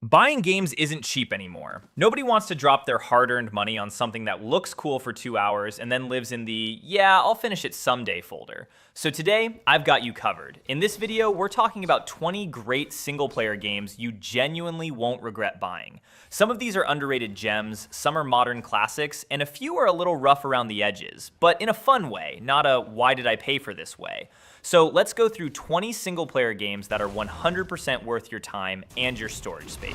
Buying games isn't cheap anymore. Nobody wants to drop their hard-earned money on something that looks cool for 2 hours and then lives in the, yeah, I'll finish it someday folder. So today, I've got you covered. In this video, we're talking about 20 great single-player games you genuinely won't regret buying. Some of these are underrated gems, some are modern classics, and a few are a little rough around the edges, but in a fun way, not a why did I pay for this way. So let's go through 20 single-player games that are 100% worth your time and your storage space.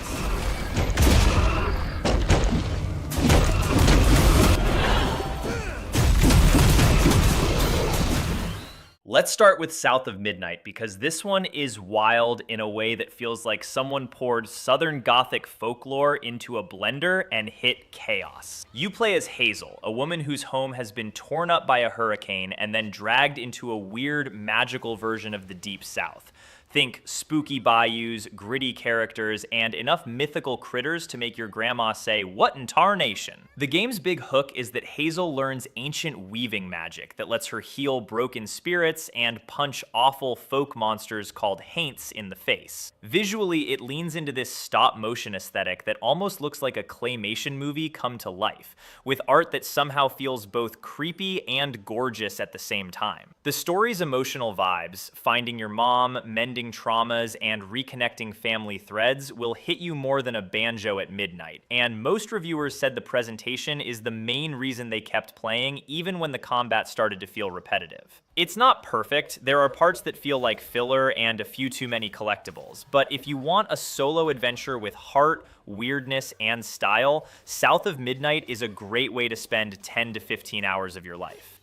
Let's start with South of Midnight, because this one is wild in a way that feels like someone poured Southern Gothic folklore into a blender and hit chaos. You play as Hazel, a woman whose home has been torn up by a hurricane and then dragged into a weird magical version of the Deep South. Think spooky bayous, gritty characters, and enough mythical critters to make your grandma say, "What in tarnation?" The game's big hook is that Hazel learns ancient weaving magic that lets her heal broken spirits and punch awful folk monsters called haints in the face. Visually, it leans into this stop-motion aesthetic that almost looks like a claymation movie come to life, with art that somehow feels both creepy and gorgeous at the same time. The story's emotional vibes, finding your mom, mending traumas, and reconnecting family threads will hit you more than a banjo at midnight, and most reviewers said the presentation is the main reason they kept playing even when the combat started to feel repetitive. It's not perfect, there are parts that feel like filler and a few too many collectibles, but if you want a solo adventure with heart, weirdness, and style, South of Midnight is a great way to spend 10 to 15 hours of your life.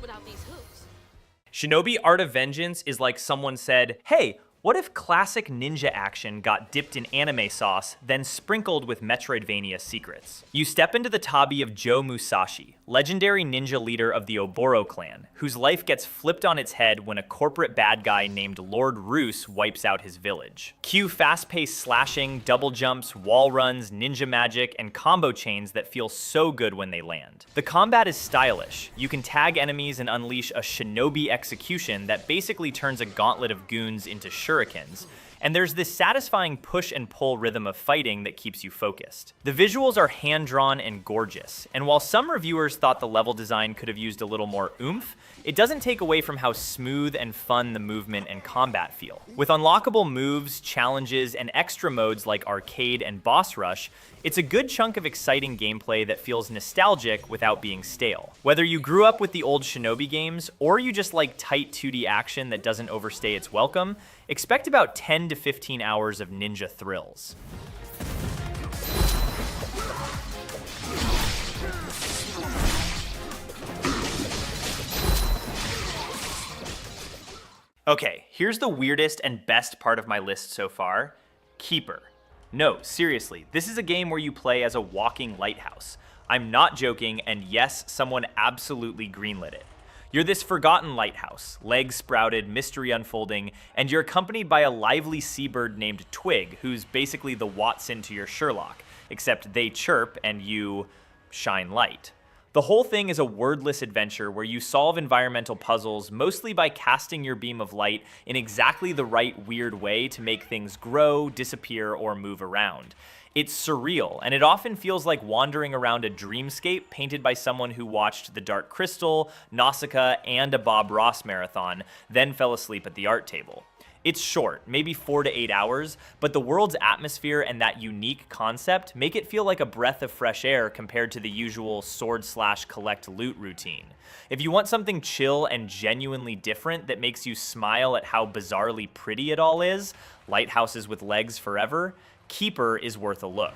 Without these hoops. Shinobi Art of Vengeance is like someone said, hey, what if classic ninja action got dipped in anime sauce, then sprinkled with Metroidvania secrets? You step into the tabi of Joe Musashi, legendary ninja leader of the Oboro clan, whose life gets flipped on its head when a corporate bad guy named Lord Roos wipes out his village. Cue fast-paced slashing, double jumps, wall runs, ninja magic, and combo chains that feel so good when they land. The combat is stylish. You can tag enemies and unleash a shinobi execution that basically turns a gauntlet of goons into shurikens, and there's this satisfying push and pull rhythm of fighting that keeps you focused. The visuals are hand-drawn and gorgeous, and while some reviewers thought the level design could have used a little more oomph, it doesn't take away from how smooth and fun the movement and combat feel. With unlockable moves, challenges, and extra modes like arcade and boss rush, it's a good chunk of exciting gameplay that feels nostalgic without being stale. Whether you grew up with the old Shinobi games, or you just like tight 2D action that doesn't overstay its welcome, expect about 10 to 15 hours of ninja thrills. Okay, here's the weirdest and best part of my list so far: Keeper. No, seriously, this is a game where you play as a walking lighthouse. I'm not joking, and yes, someone absolutely greenlit it. You're this forgotten lighthouse, legs sprouted, mystery unfolding, and you're accompanied by a lively seabird named Twig, who's basically the Watson to your Sherlock, except they chirp and you shine light. The whole thing is a wordless adventure where you solve environmental puzzles mostly by casting your beam of light in exactly the right weird way to make things grow, disappear, or move around. It's surreal, and it often feels like wandering around a dreamscape painted by someone who watched The Dark Crystal, Nausicaa, and a Bob Ross marathon, then fell asleep at the art table. It's short, maybe 4 to 8 hours, but the world's atmosphere and that unique concept make it feel like a breath of fresh air compared to the usual sword/collect loot routine. If you want something chill and genuinely different that makes you smile at how bizarrely pretty it all is, lighthouses with legs forever, Keeper is worth a look.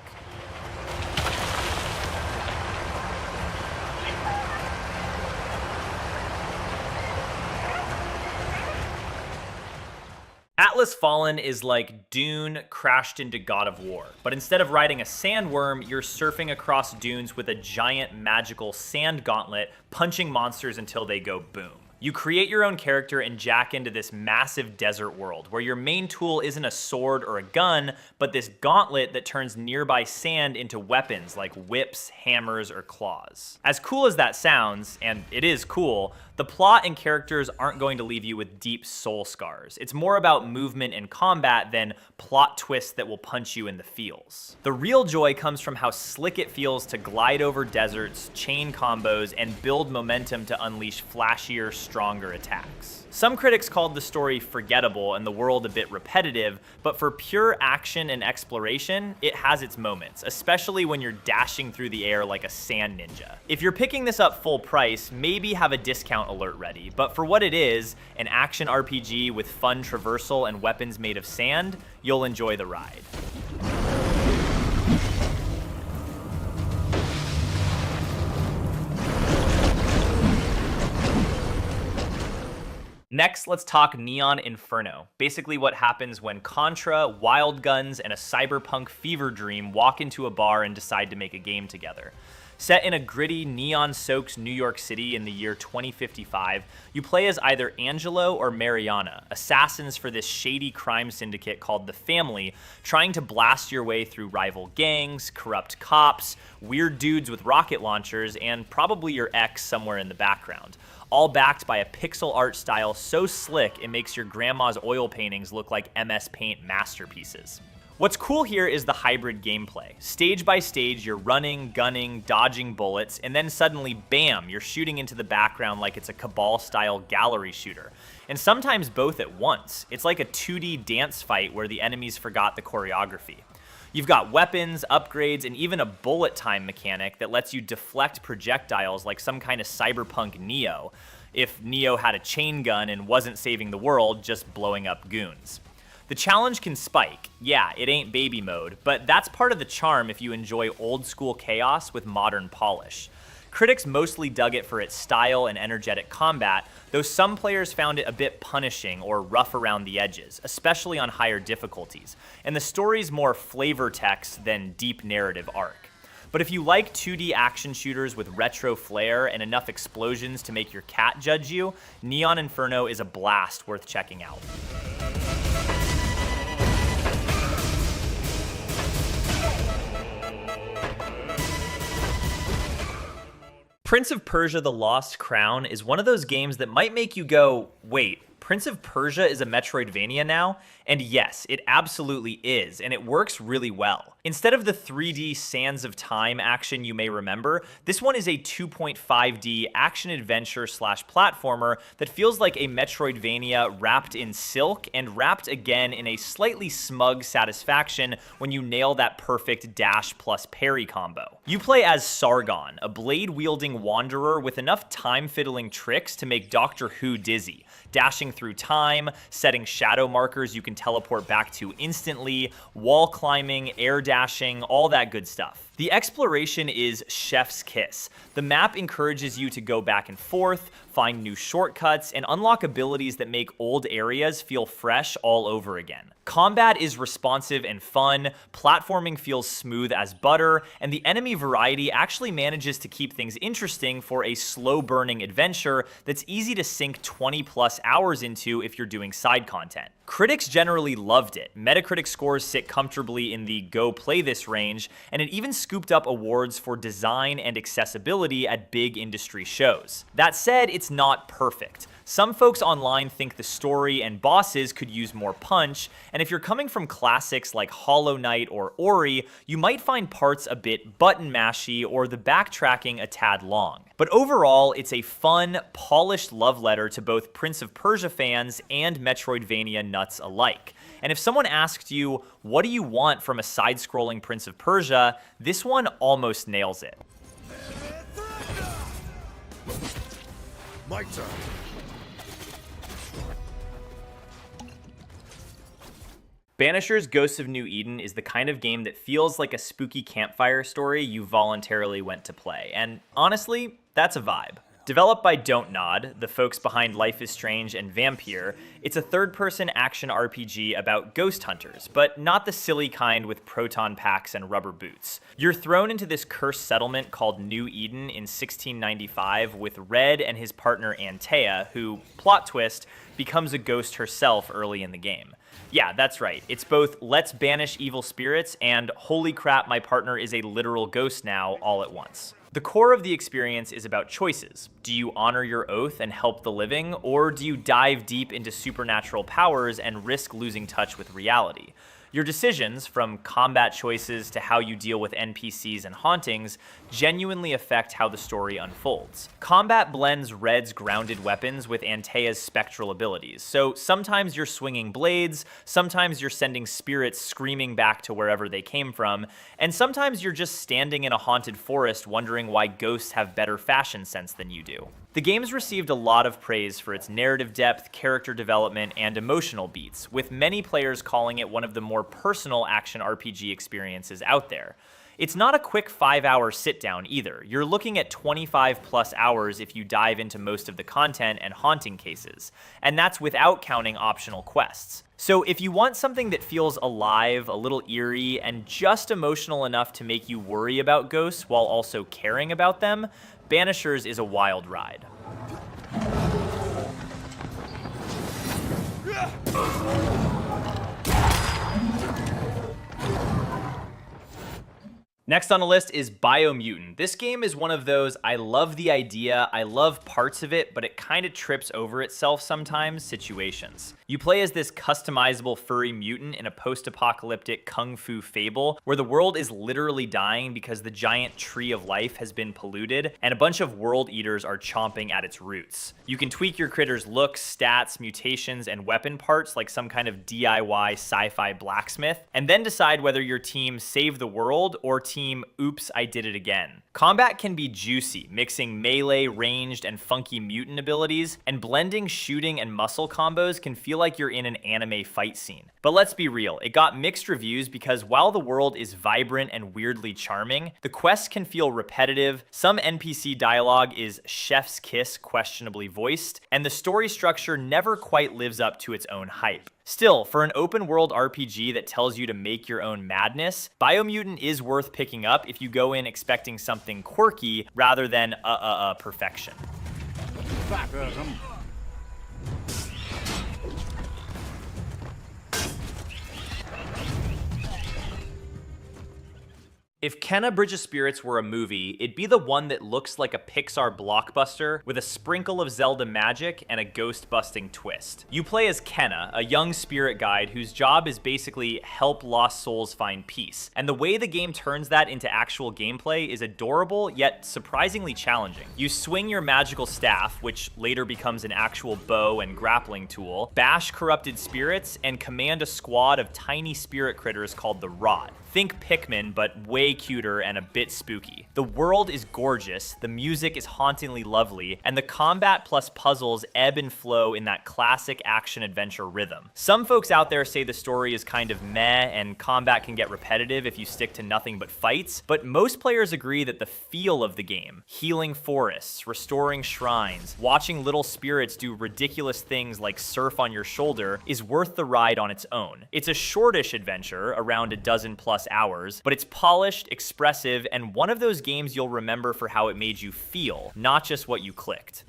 Atlas Fallen is like Dune crashed into God of War, but instead of riding a sandworm, you're surfing across dunes with a giant magical sand gauntlet, punching monsters until they go boom. You create your own character and jack into this massive desert world where your main tool isn't a sword or a gun, but this gauntlet that turns nearby sand into weapons like whips, hammers, or claws. As cool as that sounds, and it is cool, the plot and characters aren't going to leave you with deep soul scars. It's more about movement and combat than plot twists that will punch you in the feels. The real joy comes from how slick it feels to glide over deserts, chain combos, and build momentum to unleash flashier, stronger attacks. Some critics called the story forgettable and the world a bit repetitive, but for pure action and exploration, it has its moments, especially when you're dashing through the air like a sand ninja. If you're picking this up full price, maybe have a discount alert ready, but for what it is, an action RPG with fun traversal and weapons made of sand, you'll enjoy the ride. Next, let's talk Neon Inferno. Basically what happens when Contra, Wild Guns, and a cyberpunk fever dream walk into a bar and decide to make a game together. Set in a gritty, neon-soaked New York City in the year 2055, you play as either Angelo or Mariana, assassins for this shady crime syndicate called The Family, trying to blast your way through rival gangs, corrupt cops, weird dudes with rocket launchers, and probably your ex somewhere in the background. All backed by a pixel art style so slick it makes your grandma's oil paintings look like MS Paint masterpieces. What's cool here is the hybrid gameplay. Stage by stage, you're running, gunning, dodging bullets, and then suddenly, bam, you're shooting into the background like it's a Cabal-style gallery shooter. And sometimes both at once. It's like a 2D dance fight where the enemies forgot the choreography. You've got weapons, upgrades, and even a bullet time mechanic that lets you deflect projectiles like some kind of cyberpunk Neo, if Neo had a chain gun and wasn't saving the world, just blowing up goons. The challenge can spike. Yeah, it ain't baby mode, but that's part of the charm if you enjoy old school chaos with modern polish. Critics mostly dug it for its style and energetic combat, though some players found it a bit punishing or rough around the edges, especially on higher difficulties, and the story's more flavor text than deep narrative arc. But if you like 2D action shooters with retro flair and enough explosions to make your cat judge you, Neon Inferno is a blast worth checking out. Prince of Persia: The Lost Crown is one of those games that might make you go, wait, Prince of Persia is a Metroidvania now? And yes, it absolutely is, and it works really well. Instead of the 3D Sands of Time action you may remember, this one is a 2.5D action-adventure slash platformer that feels like a Metroidvania wrapped in silk and wrapped again in a slightly smug satisfaction when you nail that perfect dash plus parry combo. You play as Sargon, a blade-wielding wanderer with enough time-fiddling tricks to make Doctor Who dizzy, dashing through time, setting shadow markers you can teleport back to instantly, wall climbing, air dashing, all that good stuff. The exploration is chef's kiss. The map encourages you to go back and forth, find new shortcuts, and unlock abilities that make old areas feel fresh all over again. Combat is responsive and fun, platforming feels smooth as butter, and the enemy variety actually manages to keep things interesting for a slow-burning adventure that's easy to sink 20 plus hours into if you're doing side content. Critics generally loved it. Metacritic scores sit comfortably in the go play this range, and it even scooped up awards for design and accessibility at big industry shows. That said, it's not perfect. Some folks online think the story and bosses could use more punch, and if you're coming from classics like Hollow Knight or Ori, you might find parts a bit button mashy or the backtracking a tad long. But overall, it's a fun, polished love letter to both Prince of Persia fans and Metroidvania nuts alike. And if someone asked you, what do you want from a side-scrolling Prince of Persia, this one almost nails it. My turn. Banisher's Ghosts of New Eden is the kind of game that feels like a spooky campfire story you voluntarily went to play, and honestly, that's a vibe. Developed by Don't Nod, the folks behind Life is Strange and Vampire, it's a third-person action RPG about ghost hunters, but not the silly kind with proton packs and rubber boots. You're thrown into this cursed settlement called New Eden in 1695 with Red and his partner Antea, who, plot twist, becomes a ghost herself early in the game. Yeah, that's right. It's both let's banish evil spirits and holy crap, my partner is a literal ghost now all at once. The core of the experience is about choices. Do you honor your oath and help the living, or do you dive deep into supernatural powers and risk losing touch with reality? Your decisions, from combat choices to how you deal with NPCs and hauntings, genuinely affect how the story unfolds. Combat blends Red's grounded weapons with Antea's spectral abilities, so sometimes you're swinging blades, sometimes you're sending spirits screaming back to wherever they came from, and sometimes you're just standing in a haunted forest wondering why ghosts have better fashion sense than you do. The game's received a lot of praise for its narrative depth, character development, and emotional beats, with many players calling it one of the more personal action RPG experiences out there. It's not a quick 5-hour sit-down either. You're looking at 25 plus hours if you dive into most of the content and haunting cases, and that's without counting optional quests. So if you want something that feels alive, a little eerie, and just emotional enough to make you worry about ghosts while also caring about them, Banishers is a wild ride. Next on the list is Biomutant. This game is one of those, I love the idea, I love parts of it, but it kind of trips over itself sometimes situations. You play as this customizable furry mutant in a post-apocalyptic kung fu fable where the world is literally dying because the giant tree of life has been polluted and a bunch of world eaters are chomping at its roots. You can tweak your critter's looks, stats, mutations, and weapon parts like some kind of DIY sci-fi blacksmith, and then decide whether your team save the world or team oops, I did it again. Combat can be juicy, mixing melee, ranged, and funky mutant abilities, and blending shooting and muscle combos can feel like you're in an anime fight scene. But let's be real, it got mixed reviews because while the world is vibrant and weirdly charming, the quests can feel repetitive, some NPC dialogue is chef's kiss questionably voiced, and the story structure never quite lives up to its own hype. Still, for an open world RPG that tells you to make your own madness, Biomutant is worth picking up if you go in expecting something quirky rather than perfection. If Kena Bridge of Spirits were a movie, it'd be the one that looks like a Pixar blockbuster with a sprinkle of Zelda magic and a ghost-busting twist. You play as Kena, a young spirit guide whose job is basically help lost souls find peace. And the way the game turns that into actual gameplay is adorable, yet surprisingly challenging. You swing your magical staff, which later becomes an actual bow and grappling tool, bash corrupted spirits, and command a squad of tiny spirit critters called the Rot. Think Pikmin, but way cuter and a bit spooky. The world is gorgeous, the music is hauntingly lovely, and the combat plus puzzles ebb and flow in that classic action-adventure rhythm. Some folks out there say the story is kind of meh and combat can get repetitive if you stick to nothing but fights, but most players agree that the feel of the game, healing forests, restoring shrines, watching little spirits do ridiculous things like surf on your shoulder, is worth the ride on its own. It's a shortish adventure, around a dozen plus hours, but it's polished, expressive, and one of those games you'll remember for how it made you feel, not just what you clicked.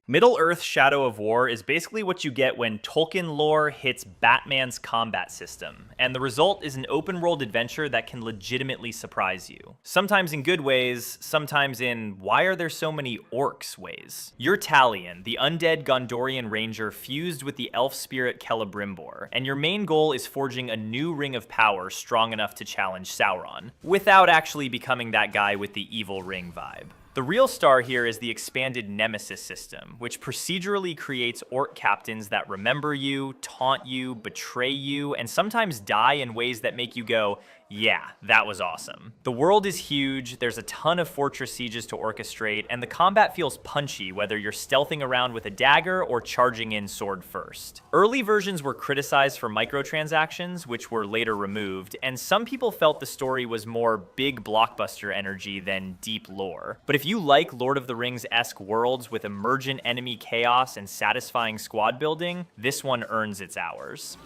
Middle-earth: Shadow of War is basically what you get when Tolkien lore hits Batman's combat system, and the result is an open-world adventure that can legitimately surprise you. Sometimes in good ways, sometimes in why are there so many orcs ways. You're Talion, the undead Gondorian ranger fused with the elf spirit Celebrimbor, and your main goal is forging a new ring of power strong enough to challenge Sauron, without actually becoming that guy with the evil ring vibe. The real star here is the expanded Nemesis system, which procedurally creates orc captains that remember you, taunt you, betray you, and sometimes die in ways that make you go, Yeah, that was awesome. The world is huge, there's a ton of fortress sieges to orchestrate, and the combat feels punchy whether you're stealthing around with a dagger or charging in sword first. Early versions were criticized for microtransactions, which were later removed, and some people felt the story was more big blockbuster energy than deep lore. But if you like Lord of the Rings-esque worlds with emergent enemy chaos and satisfying squad building, this one earns its hours.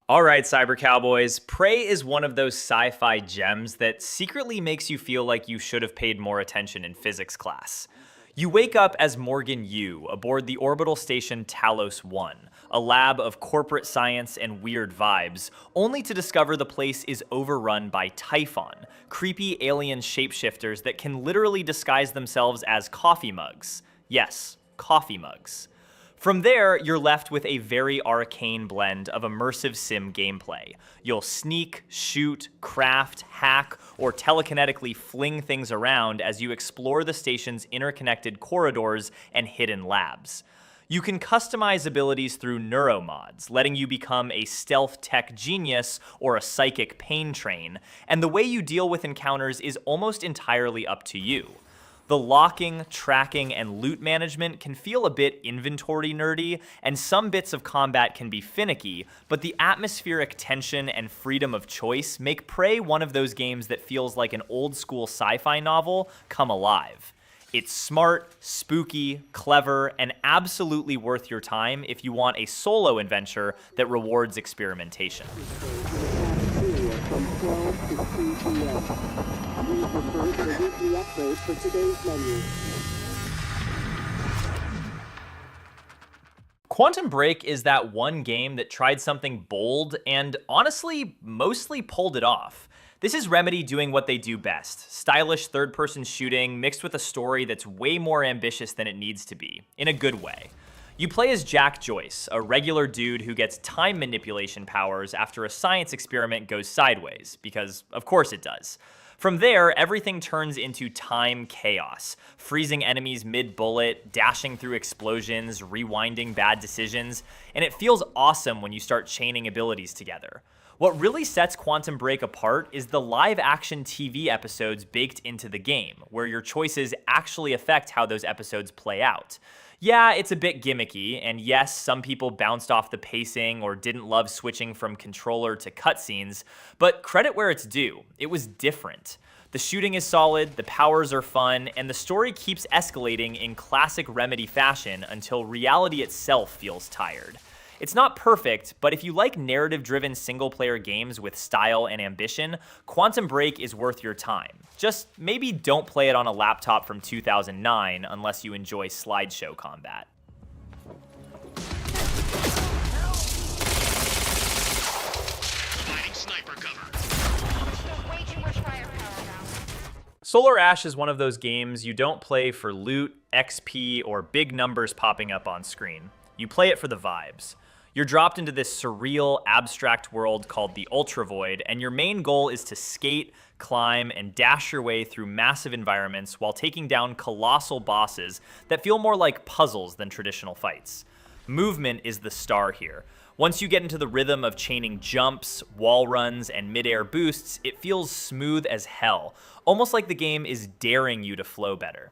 All right, Cyber Cowboys, Prey is one of those sci-fi gems that secretly makes you feel like you should have paid more attention in physics class. You wake up as Morgan Yu aboard the orbital station Talos 1, a lab of corporate science and weird vibes, only to discover the place is overrun by Typhon, creepy alien shapeshifters that can literally disguise themselves as coffee mugs. Yes, coffee mugs. From there, you're left with a very arcane blend of immersive sim gameplay. You'll sneak, shoot, craft, hack, or telekinetically fling things around as you explore the station's interconnected corridors and hidden labs. You can customize abilities through neuromods, letting you become a stealth tech genius or a psychic pain train, and the way you deal with encounters is almost entirely up to you. The locking, tracking, and loot management can feel a bit inventory nerdy, and some bits of combat can be finicky, but the atmospheric tension and freedom of choice make Prey one of those games that feels like an old-school sci-fi novel come alive. It's smart, spooky, clever, and absolutely worth your time if you want a solo adventure that rewards experimentation. Please refer to the weekly upgrade for today's menu. Quantum Break is that one game that tried something bold and honestly mostly pulled it off. This is Remedy doing what they do best, stylish third-person shooting mixed with a story that's way more ambitious than it needs to be, in a good way. You play as Jack Joyce, a regular dude who gets time manipulation powers after a science experiment goes sideways, because of course it does. From there, everything turns into time chaos, freezing enemies mid-bullet, dashing through explosions, rewinding bad decisions, and it feels awesome when you start chaining abilities together. What really sets Quantum Break apart is the live-action TV episodes baked into the game, where your choices actually affect how those episodes play out. Yeah, it's a bit gimmicky, and yes, some people bounced off the pacing or didn't love switching from controller to cutscenes, but credit where it's due, it was different. The shooting is solid, the powers are fun, and the story keeps escalating in classic Remedy fashion until reality itself feels tired. It's not perfect, but if you like narrative-driven single-player games with style and ambition, Quantum Break is worth your time. Just maybe don't play it on a laptop from 2009 unless you enjoy slideshow combat. Sniper cover. Solar Ash is one of those games you don't play for loot, XP, or big numbers popping up on screen. You play it for the vibes. You're dropped into this surreal, abstract world called the Ultra Void, and your main goal is to skate, climb, and dash your way through massive environments while taking down colossal bosses that feel more like puzzles than traditional fights. Movement is the star here. Once you get into the rhythm of chaining jumps, wall runs, and mid-air boosts, it feels smooth as hell, almost like the game is daring you to flow better.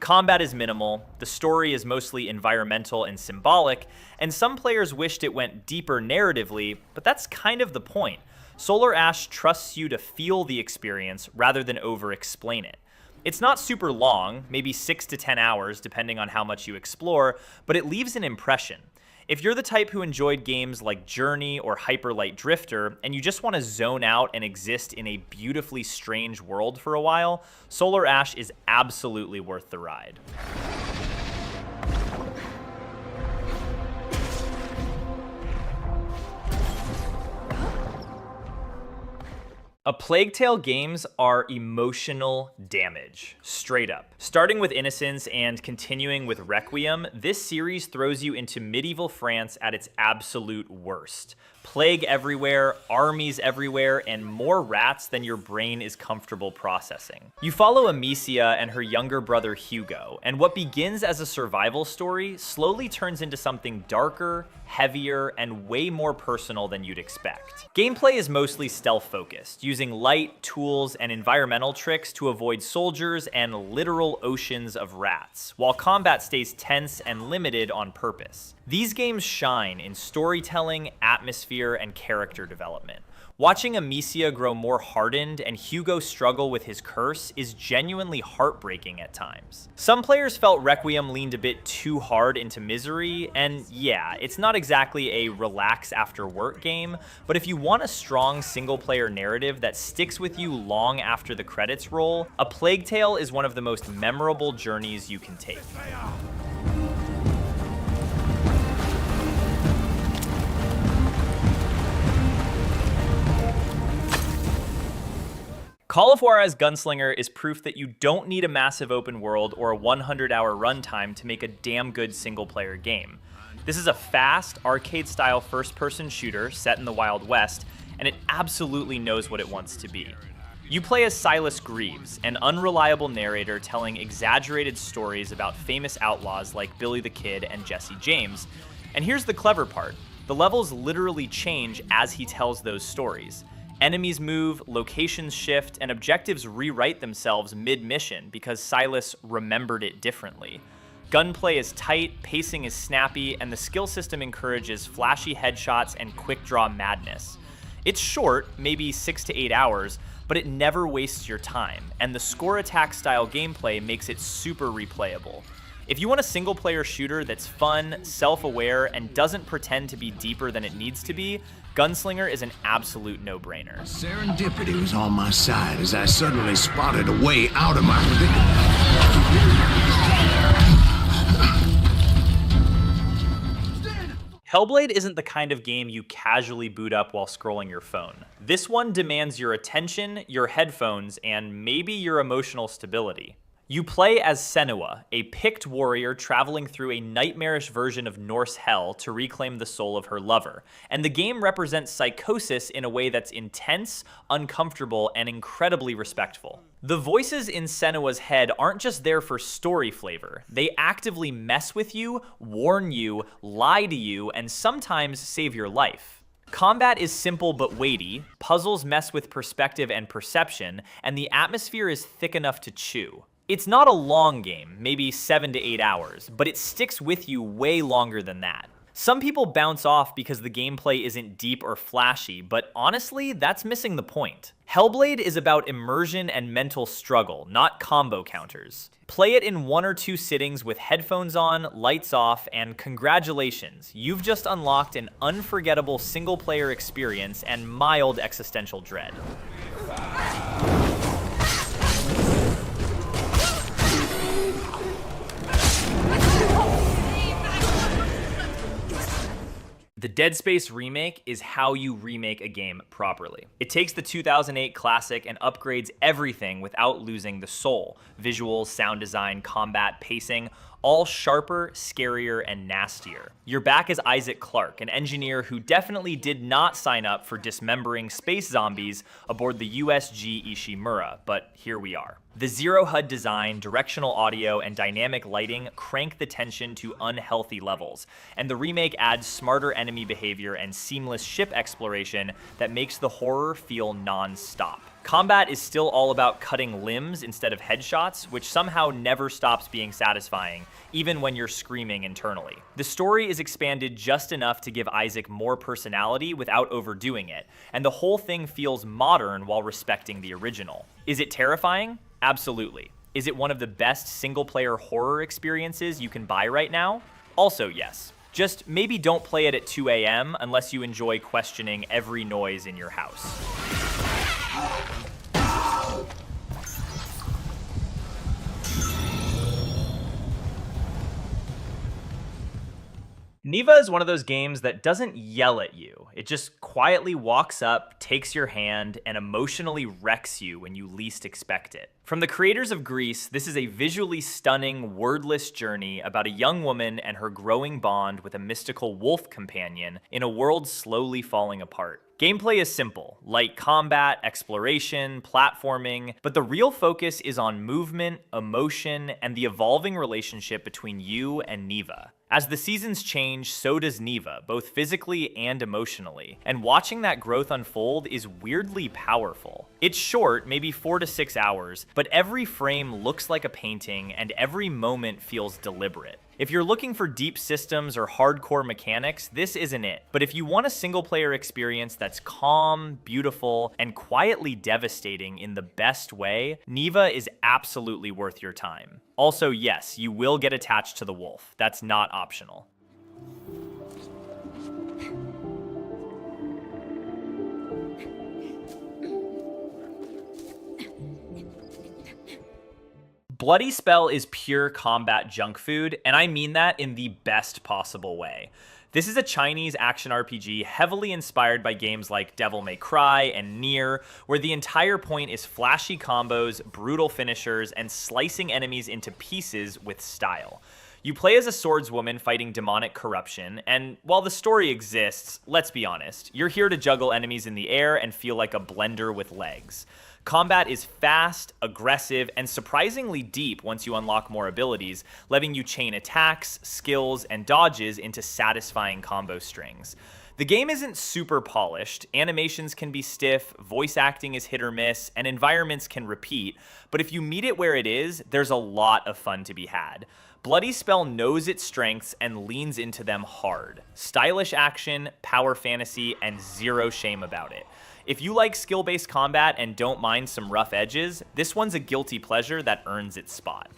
Combat is minimal, the story is mostly environmental and symbolic, and some players wished it went deeper narratively, but that's kind of the point. Solar Ash trusts you to feel the experience rather than over-explain it. It's not super long, maybe 6 to 10 hours depending on how much you explore, but it leaves an impression. If you're the type who enjoyed games like Journey or Hyper Light Drifter, and you just want to zone out and exist in a beautifully strange world for a while, Solar Ash is absolutely worth the ride. A Plague Tale games are emotional damage, straight up. Starting with Innocence and continuing with Requiem, this series throws you into medieval France at its absolute worst. Plague everywhere, armies everywhere, and more rats than your brain is comfortable processing. You follow Amicia and her younger brother Hugo, and what begins as a survival story slowly turns into something darker, heavier, and way more personal than you'd expect. Gameplay is mostly stealth-focused, using light, tools, and environmental tricks to avoid soldiers and literal oceans of rats, while combat stays tense and limited on purpose. These games shine in storytelling, atmosphere, and character development. Watching Amicia grow more hardened and Hugo struggle with his curse is genuinely heartbreaking at times. Some players felt Requiem leaned a bit too hard into misery, and yeah, it's not exactly a relax after work game, but if you want a strong single-player narrative that sticks with you long after the credits roll, A Plague Tale is one of the most memorable journeys you can take. Call of Juarez Gunslinger is proof that you don't need a massive open world or a 100-hour runtime to make a damn good single-player game. This is a fast, arcade-style first-person shooter set in the Wild West, and it absolutely knows what it wants to be. You play as Silas Greaves, an unreliable narrator telling exaggerated stories about famous outlaws like Billy the Kid and Jesse James. And here's the clever part. The levels literally change as he tells those stories. Enemies move, locations shift, and objectives rewrite themselves mid-mission because Silas remembered it differently. Gunplay is tight, pacing is snappy, and the skill system encourages flashy headshots and quick-draw madness. It's short, maybe 6 to 8 hours, but it never wastes your time, and the score attack style gameplay makes it super replayable. If you want a single-player shooter that's fun, self-aware, and doesn't pretend to be deeper than it needs to be, Gunslinger is an absolute no-brainer. Serendipity was on my side as I suddenly spotted a way out of my predicament. Hellblade isn't the kind of game you casually boot up while scrolling your phone. This one demands your attention, your headphones, and maybe your emotional stability. You play as Senua, a picked warrior traveling through a nightmarish version of Norse hell to reclaim the soul of her lover, and the game represents psychosis in a way that's intense, uncomfortable, and incredibly respectful. The voices in Senua's head aren't just there for story flavor. They actively mess with you, warn you, lie to you, and sometimes save your life. Combat is simple but weighty, puzzles mess with perspective and perception, and the atmosphere is thick enough to chew. It's not a long game, maybe 7 to 8 hours, but it sticks with you way longer than that. Some people bounce off because the gameplay isn't deep or flashy, but honestly, that's missing the point. Hellblade is about immersion and mental struggle, not combo counters. Play it in 1 or 2 sittings with headphones on, lights off, and congratulations, you've just unlocked an unforgettable single-player experience and mild existential dread. The Dead Space remake is how you remake a game properly. It takes the 2008 classic and upgrades everything without losing the soul. Visuals, sound design, combat, pacing, all sharper, scarier, and nastier. You're back as Isaac Clarke, an engineer who definitely did not sign up for dismembering space zombies aboard the USG Ishimura, but here we are. The Zero HUD design, directional audio, and dynamic lighting crank the tension to unhealthy levels, and the remake adds smarter enemy behavior and seamless ship exploration that makes the horror feel non-stop. Combat is still all about cutting limbs instead of headshots, which somehow never stops being satisfying, even when you're screaming internally. The story is expanded just enough to give Isaac more personality without overdoing it, and the whole thing feels modern while respecting the original. Is it terrifying? Absolutely. Is it one of the best single-player horror experiences you can buy right now? Also yes. Just maybe don't play it at 2 a.m. unless you enjoy questioning every noise in your house. Niva is one of those games that doesn't yell at you. It just quietly walks up, takes your hand, and emotionally wrecks you when you least expect it. From the creators of Grease, this is a visually stunning, wordless journey about a young woman and her growing bond with a mystical wolf companion in a world slowly falling apart. Gameplay is simple, light combat, exploration, platforming, but the real focus is on movement, emotion, and the evolving relationship between you and Niva. As the seasons change, so does Niva, both physically and emotionally, and watching that growth unfold is weirdly powerful. It's short, maybe 4 to 6 hours, but every frame looks like a painting and every moment feels deliberate. If you're looking for deep systems or hardcore mechanics, this isn't it. But if you want a single-player experience that's calm, beautiful, and quietly devastating in the best way, Niva is absolutely worth your time. Also, yes, you will get attached to the wolf. That's not optional. Bloody Spell is pure combat junk food, and I mean that in the best possible way. This is a Chinese action RPG heavily inspired by games like Devil May Cry and Nier, where the entire point is flashy combos, brutal finishers, and slicing enemies into pieces with style. You play as a swordswoman fighting demonic corruption, and while the story exists, let's be honest, you're here to juggle enemies in the air and feel like a blender with legs. Combat is fast, aggressive, and surprisingly deep once you unlock more abilities, letting you chain attacks, skills, and dodges into satisfying combo strings. The game isn't super polished, animations can be stiff, voice acting is hit or miss, and environments can repeat, but if you meet it where it is, there's a lot of fun to be had. Bloody Spell knows its strengths and leans into them hard. Stylish action, power fantasy, and zero shame about it. If you like skill-based combat and don't mind some rough edges, this one's a guilty pleasure that earns its spot.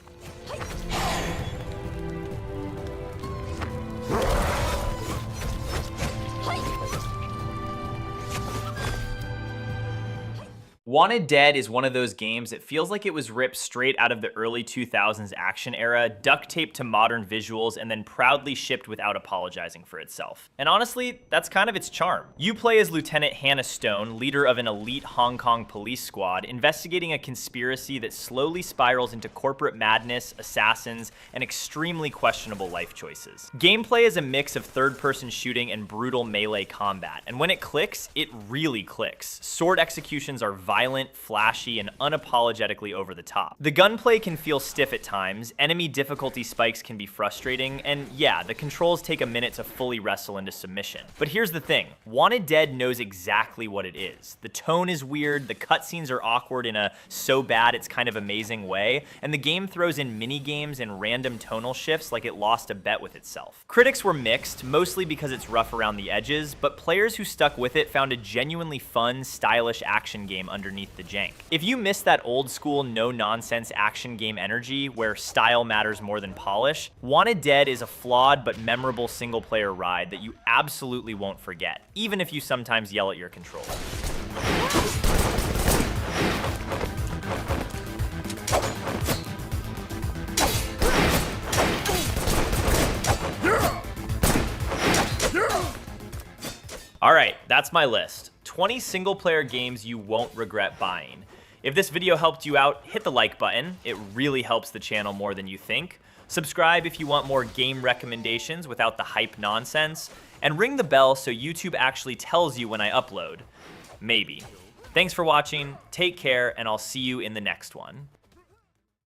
Wanted Dead is one of those games that feels like it was ripped straight out of the early 2000s action era, duct taped to modern visuals, and then proudly shipped without apologizing for itself. And honestly, that's kind of its charm. You play as Lieutenant Hannah Stone, leader of an elite Hong Kong police squad, investigating a conspiracy that slowly spirals into corporate madness, assassins, and extremely questionable life choices. Gameplay is a mix of third-person shooting and brutal melee combat, and when it clicks, it really clicks. Sword executions are violent, flashy, and unapologetically over the top. The gunplay can feel stiff at times, enemy difficulty spikes can be frustrating, and yeah, the controls take a minute to fully wrestle into submission. But here's the thing, Wanted Dead knows exactly what it is. The tone is weird, the cutscenes are awkward in a so bad it's kind of amazing way, and the game throws in mini-games and random tonal shifts like it lost a bet with itself. Critics were mixed, mostly because it's rough around the edges, but players who stuck with it found a genuinely fun, stylish action game underneath the jank. If you miss that old school no-nonsense action game energy where style matters more than polish, Wanted Dead is a flawed but memorable single-player ride that you absolutely won't forget, even if you sometimes yell at your controller. Alright, that's my list. 20 single-player games you won't regret buying. If this video helped you out, hit the like button. It really helps the channel more than you think. Subscribe if you want more game recommendations without the hype nonsense. And ring the bell so YouTube actually tells you when I upload. Maybe. Thanks for watching, take care, and I'll see you in the next one.